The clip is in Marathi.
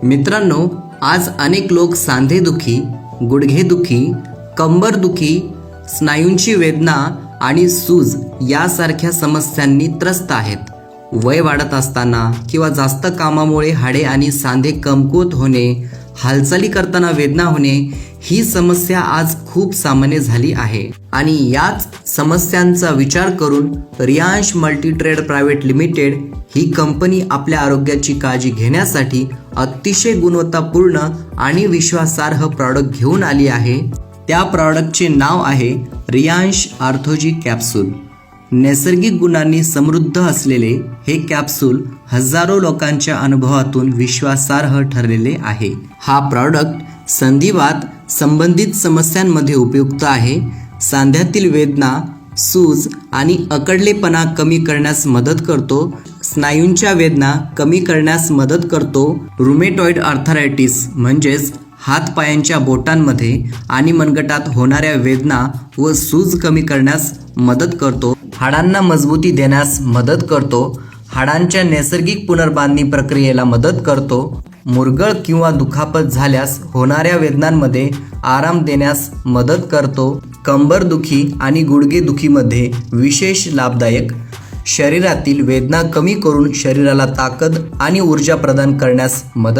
मित्रांनो, आज अनेक लोक सांधेदुखी, गुडघेदुखी, कंबरदुखी, स्नायूंची वेदना आणि सूज यासारख्या समस्यांनी त्रस्त आहेत. वय वाढत असताना किंवा जास्त कामामुळे हाडे आणि सांधे कमकुवत होणे, हालचाली करताना वेदना होणे ही समस्या आज खूप सामान्य झाली आहे. आणि याच समस्यांचा विचार करून रियांश मल्टीट्रेड प्रायव्हेट लिमिटेड ही कंपनी आपल्या आरोग्याची काळजी घेण्यासाठी अतिशय गुणवत्तापूर्ण आणि विश्वासार्ह प्रॉडक्ट घेऊन आली आहे. त्या प्रॉडक्टचे नाव आहे रियांश आर्थोजी कॅप्सूल. नैसर्गिक गुणांनी समृद्ध असलेले हे कॅप्सूल हजारो लोकांच्या अनुभवातून विश्वासार्ह ठरलेले आहे. हा प्रॉडक्ट संधिवात संबंधित समस्यांमध्ये उपयुक्त आहे. सांध्यातील वेदना, सूज आणि अकडलेपणा कमी करण्यास मदत करतो. स्नायूंच्या वेदना कमी करण्यास मदत करतो. रुमेटॉइड आर्थरायटिस म्हणजेच हातपायांच्या बोटांमध्ये आणि मनगटात होणाऱ्या वेदना व सूज कमी करण्यास मदत करतो. हाडांना मजबूती देण्यास मदत करतो. हाडांच्या नैसर्गिक पुनर्बांधणी प्रक्रियेला मदत करतो. मुरगळ किंवा दुखापत झाल्यास होणाऱ्या वेदनांमध्ये आराम देण्यास मदत करतो. कंबरदुखी आणि गुडघेदुखीमध्ये विशेष लाभदायक. शरीरातील वेदना कमी करून शरीराला ताकद आणि ऊर्जा प्रदान करण्यास मदत